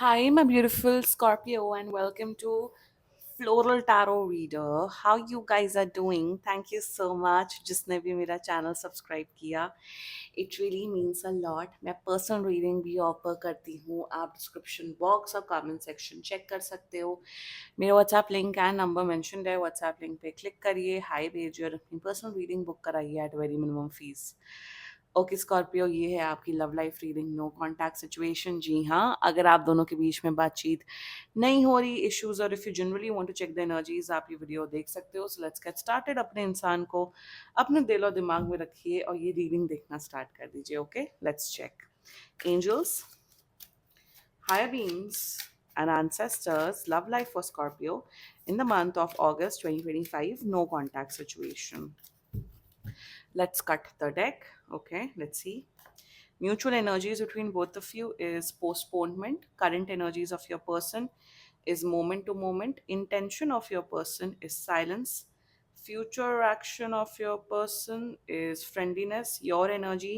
Hi, my beautiful Scorpio, and welcome to Floral Tarot Reader. How you guys are doing? Thank you so much. जिसने भी मेरा channel subscribe किया, it really means a lot. मैं personal reading भी offer करती हूँ. आप description box और कमेंट सेक्शन चेक कर सकते हो. मेरा WhatsApp link and number mentioned है. व्हाट्सएप लिंक पे क्लिक करिए, हाई भेजिए और अपनी पर्सनल रीडिंग बुक कराइए at very minimum fees. Okay Scorpio, ये है आपकी love life reading. No contact situation. जी हाँ, अगर आप दोनों के बीच में बातचीत नहीं हो रही, इश्यूज, और if you generally want to check the energies, आप ये वीडियो देख सकते हो. So let's get started. अपने इंसान को अपने दिल और दिमाग में रखिए और ये रीडिंग देखना स्टार्ट कर दीजिए. Okay, let's check. Angels, higher beings, and ancestors, love life for Scorpio in the month of August 2025. No contact situation. Let's cut the deck. Okay, let's see. Mutual energies between both of you is postponement. Current energies of your person is moment to moment. Intention of your person is silence. Future action of your person is friendliness. Your energy,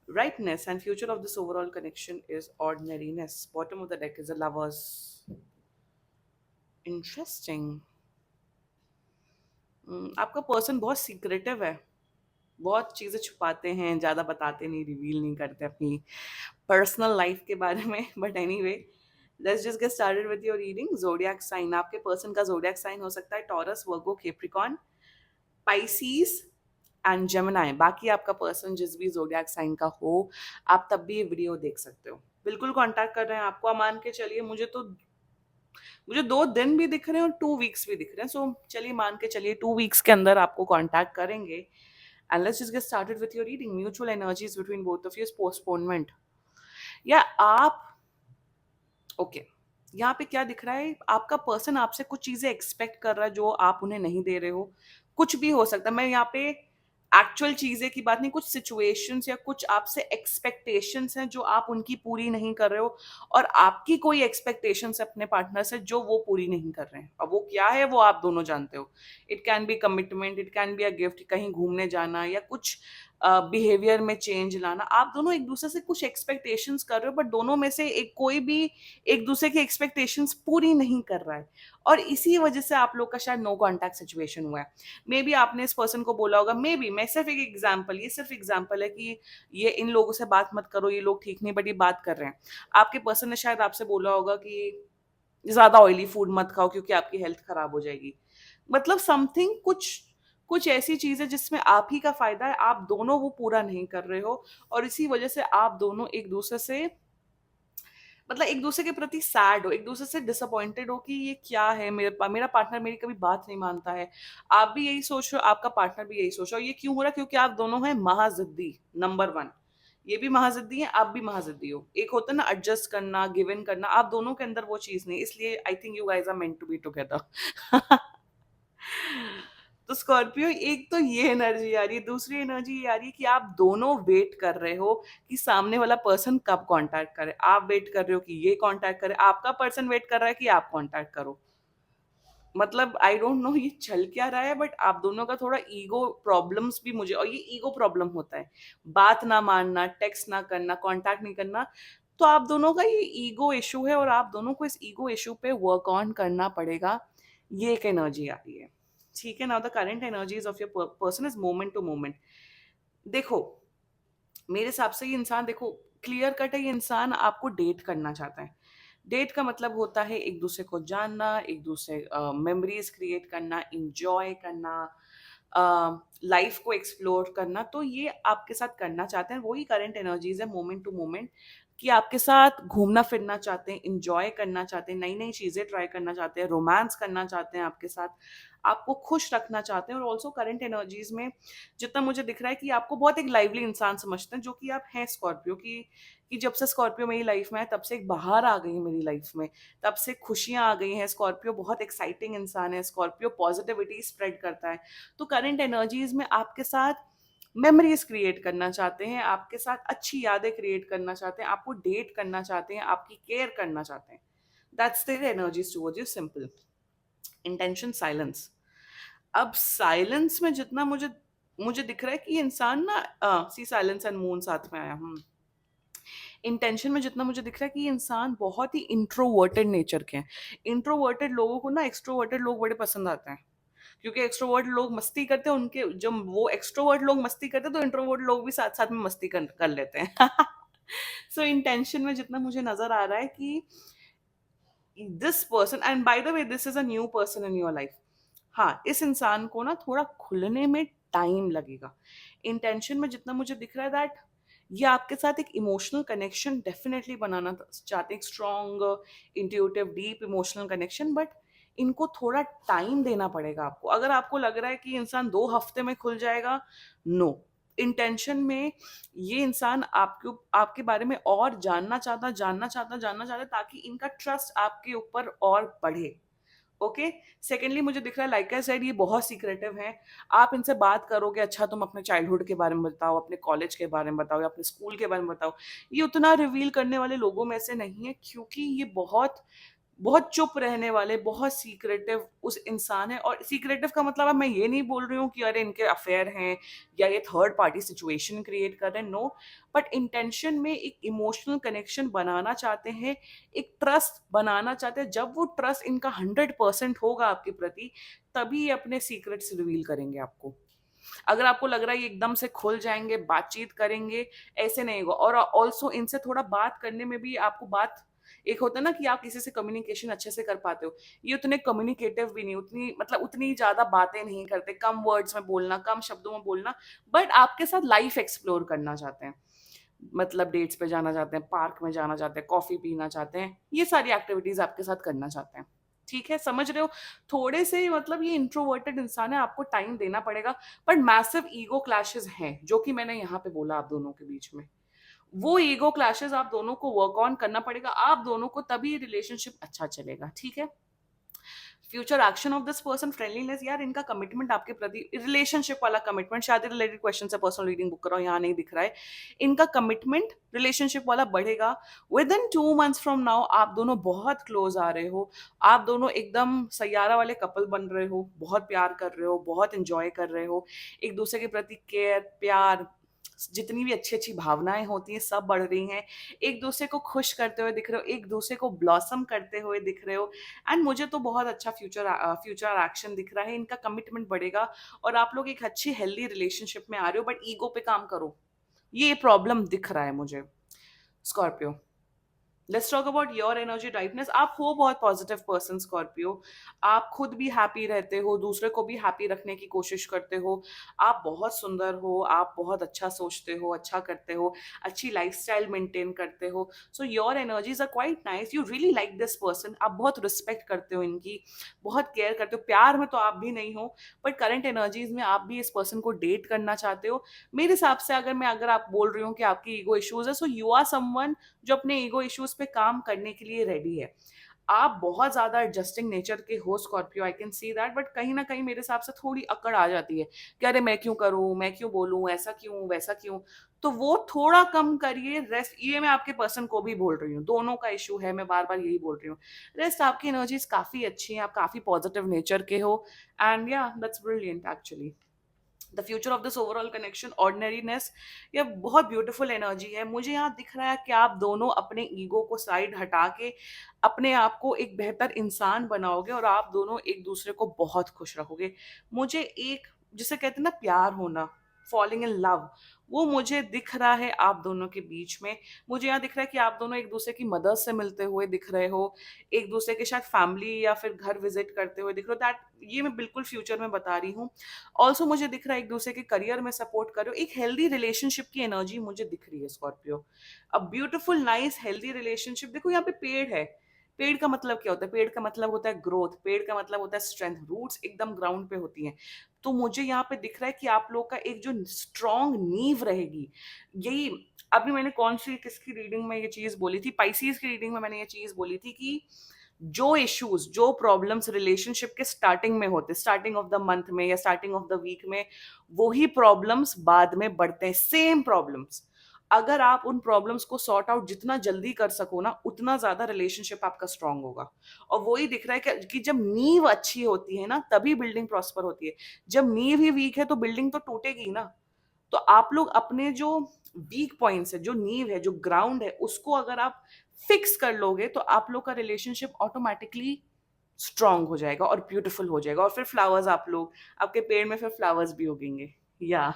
rightness, and future of this overall connection is ordinariness. Bottom of the deck is the lovers. Interesting. आपका person बहुत secretive है. बहुत चीज़ें छुपाते हैं, ज़्यादा बताते नहीं, रिवील नहीं करते अपनी पर्सनल लाइफ के बारे में. But anyway, let's just get started with your reading. Zodiac sign, आपके पर्सन का ज़ोडिएक साइन हो सकता है Taurus, Virgo, Capricorn, Pisces and Gemini. बाकी आपका पर्सन जिस भी ज़ोडिएक साइन का हो, आप तब भी ये वीडियो देख सकते हो. बिल्कुल कॉन्टैक्ट कर रहे हैं आपको. आप मान के चलिए, मुझे 2 दिन भी दिख रहे हैं और 2 वीक्स भी दिख रहे हैं. सो चलिए मान के चलिए 2 वीक्स के अंदर आपको कॉन्टैक्ट करेंगे. And let's just get started with your reading. Mutual energies between both of you is postponement. या आप, ओके, यहाँ पे क्या दिख रहा है? आपका पर्सन आपसे कुछ चीजें एक्सपेक्ट कर रहा है जो आप उन्हें नहीं दे रहे हो. कुछ भी हो सकता है. मैं यहाँ पे एक्चुअल चीजें की बात नहीं, कुछ सिचुएशंस या कुछ आपसे एक्सपेक्टेशंस हैं जो आप उनकी पूरी नहीं कर रहे हो, और आपकी कोई एक्सपेक्टेशंस अपने पार्टनर से जो वो पूरी नहीं कर रहे हैं. अब वो क्या है वो आप दोनों जानते हो. It can be commitment, it can be a gift, कहीं घूमने जाना, या कुछ बिहेवियर में चेंज लाना. आप दोनों एक दूसरे से कुछ एक्सपेक्टेशंस कर रहे हो, बट दोनों में से एक कोई भी एक दूसरे की एक्सपेक्टेशंस पूरी नहीं कर रहा है, और इसी वजह से आप लोग का शायद नो कॉन्टैक्ट सिचुएशन हुआ है. मे बी आपने इस पर्सन को बोला होगा, मे बी, मैं सिर्फ एक एग्जाम्पल, ये सिर्फ एग्जाम्पल है कि ये इन लोगों से बात मत करो, ये लोग ठीक नहीं, बट ये बात कर रहे हैं. आपके पर्सन ने शायद आपसे बोला होगा कि ज्यादा ऑयली फूड मत खाओ क्योंकि आपकी हेल्थ खराब हो जाएगी. मतलब समथिंग, कुछ कुछ ऐसी चीज है जिसमें आप ही का फायदा है, आप दोनों वो पूरा नहीं कर रहे हो, और इसी वजह से आप दोनों एक दूसरे से, मतलब एक दूसरे के प्रति सैड हो, एक दूसरे से डिसअपॉइंटेड हो कि ये क्या है, मेरा पार्टनर मेरी कभी बात नहीं मानता है. आप भी यही सोच रहे हो, आपका पार्टनर भी यही सोच रहा हो. ये क्यों हो रहा है? क्योंकि आप दोनों हैं महाजिद्दी. नंबर वन, ये भी महाजिद्दी है, आप भी महाजिद्दी हो. एक होता है ना एडजस्ट करना, गिव इन करना, आप दोनों के अंदर वो चीज नहीं, इसलिए I think you guys are meant to be together. तो स्कॉर्पियो, एक तो ये एनर्जी आ रही है. दूसरी एनर्जी ये आ रही है कि आप दोनों वेट कर रहे हो कि सामने वाला पर्सन कब कांटेक्ट करे. आप वेट कर रहे हो कि ये कांटेक्ट करे, आपका पर्सन वेट कर रहा है कि आप कांटेक्ट करो. मतलब आई डोंट नो ये चल क्या रहा है, बट आप दोनों का थोड़ा ईगो प्रॉब्लम्स भी मुझे, और ये ईगो प्रॉब्लम होता है, बात ना मानना, टेक्स्ट ना करना, कांटेक्ट नहीं करना. तो आप दोनों का ये ईगो इशू है, और आप दोनों को इस ईगो इशू पे वर्क ऑन करना पड़ेगा. ये एक एनर्जी आ रही है. ठीक है. Now the current energies of your person is moment to moment. देखो, मेरे हिसाब से ये इंसान, देखो, क्लियर कट है, ये इंसान आपको डेट करना चाहता है. डेट का मतलब होता है एक दूसरे को जानना, एक दूसरे मेमोरीज क्रिएट करना, इंजॉय करना, लाइफ को एक्सप्लोर करना. तो ये आपके साथ करना चाहते हैं. वही करंट एनर्जीज है, मोमेंट टू मोमेंट, कि आपके साथ घूमना फिरना चाहते हैं, इंजॉय करना चाहते हैं, नई नई चीजें ट्राई करना चाहते हैं, रोमांस करना चाहते हैं आपके साथ, आपको खुश रखना चाहते हैं. और ऑल्सो करंट एनर्जीज में जितना मुझे दिख रहा है कि आपको बहुत एक लाइवली इंसान समझते हैं, जो कि आप हैं स्कॉर्पियो कि जब से स्कॉर्पियो मेरी लाइफ में है तब से एक बाहर आ गई मेरी लाइफ में, तब से खुशियां आ गई हैं. स्कॉर्पियो बहुत एक्साइटिंग इंसान है. स्कॉर्पियो पॉजिटिविटी स्प्रेड करता है. तो करंट एनर्जीज में आपके साथ मेमोरीज क्रिएट करना चाहते हैं, आपके साथ अच्छी यादें क्रिएट करना चाहते हैं, आपको डेट करना चाहते हैं, आपकी केयर करना चाहते हैं. That's their energies towards you. Simple. Intention silence. अब साइलेंस में जितना मुझे मुझे दिख रहा है कि ये इंसान ना, सी साइलेंस एंड मून साथ में आया. इंटेंशन में जितना मुझे दिख रहा है कि ये इंसान बहुत ही इंट्रोवर्टेड नेचर के हैं। इंट्रोवर्टेड लोगों को ना एक्सट्रोवर्टेड लोग बड़े पसंद आते हैं, क्योंकि एक्सट्रोवर्ट लोग मस्ती करते हैं, उनके जब वो एक्सट्रोवर्ट लोग मस्ती करते हैं तो इंट्रोवर्ट लोग भी साथ साथ में मस्ती कर लेते हैं। सो इंटेंशन में जितना मुझे नजर आ रहा है कि this person, and by the way this is a new person in your life. हाँ, इस इंसान को ना थोड़ा खुलने में टाइम लगेगा। इंटेंशन में जितना मुझे दिख रहा है दैट ये आपके साथ एक इमोशनल कनेक्शन डेफिनेटली बनाना चाहते हैं, strong intuitive deep emotional connection, but इनको थोड़ा टाइम देना पड़ेगा आपको। अगर आपको लग रहा है कि इंसान 2 हफ्ते में खुल जाएगा, नो। इंटेंशन में ये इंसान आपके बारे में और जानना चाहता ताकि इनका ट्रस्ट आपके ऊपर और बढ़े। ओके। सेकेंडली मुझे दिख रहा है, लाइक आई सेड, ये बहुत सीक्रेटिव है। आप इनसे बात करोगे, अच्छा तुम अपने चाइल्डहुड के बारे में बताओ, अपने कॉलेज के बारे में बताओ, या अपने स्कूल के बारे में बताओ। ये उतना रिवील करने वाले लोगों में से नहीं है, क्योंकि ये बहुत बहुत चुप रहने वाले, बहुत सीक्रेटिव उस इंसान है। और सीक्रेटिव का मतलब है, मैं ये नहीं बोल रही हूँ कि अरे इनके अफेयर हैं या ये थर्ड पार्टी सिचुएशन क्रिएट कर रहे हैं, नो। बट इंटेंशन में एक इमोशनल कनेक्शन बनाना चाहते हैं, एक ट्रस्ट बनाना चाहते हैं। जब वो ट्रस्ट इनका 100% होगा आपके प्रति, तभी ये अपने सीक्रेट्स रिवील करेंगे आपको। अगर आपको लग रहा है ये एकदम से खुल जाएंगे, बातचीत करेंगे, ऐसे नहीं होगा। और ऑल्सो इनसे थोड़ा बात करने में भी आपको बात, एक होता है ना कि आप किसी से कम्युनिकेशन अच्छे से कर पाते हो, ये उतने कम्युनिकेटिव भी नहीं, उतनी मतलब उतनी ज्यादा बातें नहीं करते, कम वर्ड्स में बोलना, कम शब्दों में बोलना। बट आपके साथ लाइफ एक्सप्लोर करना चाहते हैं, मतलब डेट्स पे जाना चाहते हैं, पार्क में जाना चाहते हैं, कॉफी पीना चाहते हैं, ये सारी एक्टिविटीज आपके साथ करना चाहते हैं। ठीक है, समझ रहे हो? थोड़े से मतलब ये इंट्रोवर्टेड इंसान है, आपको टाइम देना पड़ेगा। बट मैसिव ईगो क्लैशेस हैं, जो कि मैंने यहाँ पे बोला आप दोनों के बीच में। वो ईगो क्लैशेस आप दोनों को वर्क ऑन करना पड़ेगा, आप दोनों को, तभी रिलेशनशिप अच्छा चलेगा। ठीक है। Future action of this person, friendliness, यार इनका कमिटमेंट आपके प्रति, रिलेशनशिप वाला कमिटमेंट, शादी रिलेटेड क्वेश्चन से पर्सनल रीडिंग बुक कराओ, यहाँ नहीं दिख रहा है। इनका कमिटमेंट रिलेशनशिप वाला बढ़ेगा। With in 2 months from now आप दोनों बहुत क्लोज आ रहे हो, आप दोनों एकदम सैयारा वाले कपल बन रहे हो, बहुत प्यार कर रहे हो, बहुत इंजॉय कर रहे हो, एक दूसरे के प्रति केयर, प्यार, जितनी भी अच्छी अच्छी भावनाएं होती हैं सब बढ़ रही हैं। एक दूसरे को खुश करते हुए दिख रहे हो, एक दूसरे को ब्लॉसम करते हुए दिख रहे हो। एंड मुझे तो बहुत अच्छा फ्यूचर एक्शन दिख रहा है, इनका कमिटमेंट बढ़ेगा और आप लोग एक अच्छी हेल्दी रिलेशनशिप में आ रहे हो। बट ईगो पे काम करो, ये प्रॉब्लम दिख रहा है मुझे। Scorpio, let's talk about your energy typeness. आप हो बहुत पॉजिटिव पर्सन स्कॉर्पियो। आप खुद भी हैप्पी रहते हो, दूसरे को भी हैप्पी रखने की कोशिश करते हो। आप बहुत सुंदर हो, आप बहुत अच्छा सोचते हो, अच्छा करते हो, अच्छी लाइफस्टाइल मेंटेन करते हो। So your energies are quite nice, you really like this person. आप बहुत रिस्पेक्ट करते हो इनकी, बहुत केयर करते हो। प्यार में तो आप भी नहीं हो, बट करंट एनर्जीज में आप भी इस पर्सन को डेट करना चाहते हो। मेरे हिसाब से अगर आप बोल रही हूँ कि आपकी ईगो इश्यूज है, सो यू आर समवन जो अपने ईगो इश्यूज पे काम करने के लिए रेडी है। आप बहुत ज्यादा एडजस्टिंग नेचर के हो Scorpio, I can see that. But कहीं ना कहीं मेरे हिसाब से थोड़ी अकड़ आ जाती है कि अरे मैं क्यों करूं, मैं क्यों बोलूं, ऐसा क्यों वैसा क्यों। तो वो थोड़ा कम करिए। रेस्ट, ये मैं आपके पर्सन को भी बोल रही हूँ, दोनों का इशू है, मैं बार बार यही बोल रही हूँ। रेस्ट, आपकी एनर्जीज काफी अच्छी हैं, आप काफी पॉजिटिव नेचर के हो। एंड या that's brilliant actually. The future of this overall connection, ordinariness, ये बहुत ब्यूटीफुल एनर्जी है। मुझे यहाँ दिख रहा है कि आप दोनों अपने ईगो को साइड हटा के अपने आप को एक बेहतर इंसान बनाओगे और आप दोनों एक दूसरे को बहुत खुश रखोगे। मुझे एक, जिसे कहते हैं ना प्यार होना, फॉलिंग इन लव, वो मुझे दिख रहा है आप दोनों के बीच में। मुझे यहाँ दिख रहा है कि आप दोनों एक दूसरे की मदद से मिलते हुए दिख रहे हो, एक दूसरे के शायद फैमिली या फिर घर विजिट करते हुए दिख रहे हो। दैट, ये मैं बिल्कुल फ्यूचर में बता रही हूँ। ऑल्सो मुझे दिख रहा है एक दूसरे के करियर में सपोर्ट करो, एक हेल्दी रिलेशनशिप की एनर्जी मुझे दिख रही है Scorpio. A beautiful nice healthy relationship. देखो यहाँ पे पेड़ है, पेड़ का मतलब क्या होता है? पेड़ का मतलब होता है ग्रोथ, पेड़ का मतलब होता है स्ट्रेंथ, रूट्स एकदम ग्राउंड पे होती हैं। तो मुझे यहाँ पे दिख रहा है कि आप लोग का एक जो स्ट्रॉन्ग नींव रहेगी, यही। अभी मैंने कौन सी किसकी रीडिंग में ये चीज बोली थी, पाइसीज की रीडिंग में मैंने ये चीज बोली थी कि जो इश्यूज, जो प्रॉब्लम्स रिलेशनशिप के स्टार्टिंग में होते, स्टार्टिंग ऑफ द मंथ में या स्टार्टिंग ऑफ द वीक में, वही प्रॉब्लम्स बाद में बढ़ते हैं, सेम प्रॉब्लम्स। अगर आप उन प्रॉब्लम्स को सॉर्ट आउट जितना जल्दी कर सको ना, उतना ज्यादा रिलेशनशिप आपका स्ट्रांग होगा। और वही दिख रहा है कि जब नींव अच्छी होती है ना, तभी बिल्डिंग प्रॉस्पर होती है। जब नींव ही वीक है तो बिल्डिंग तो टूटेगी ना। तो आप लोग अपने जो वीक पॉइंट्स है, जो नींव है, जो ग्राउंड है, उसको अगर आप फिक्स कर लोगे तो आप लोग का रिलेशनशिप ऑटोमेटिकली स्ट्रांग हो जाएगा और ब्यूटीफुल हो जाएगा, और फिर फ्लावर्स आप लोग, आपके पेड़ में फिर फ्लावर्स भी उगेंगे। या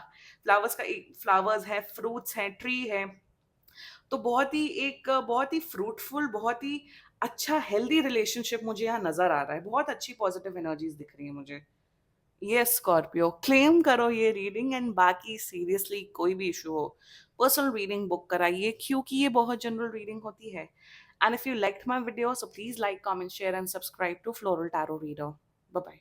फ्लावर्स है, फ्रूट्स हैं, ट्री है, तो बहुत ही फ्रूटफुल, बहुत ही अच्छा हेल्दी रिलेशनशिप मुझे यहाँ नजर आ रहा है। बहुत अच्छी पॉजिटिव एनर्जीज दिख रही है मुझे। ये स्कॉर्पियो, क्लेम करो ये रीडिंग, एंड बाकी सीरियसली कोई भी इशू हो, पर्सनल रीडिंग बुक कराइए, क्योंकि ये बहुत जनरल रीडिंग होती है। And if you liked my video, so please like, comment, share and subscribe to floral tarot reader. Bye bye.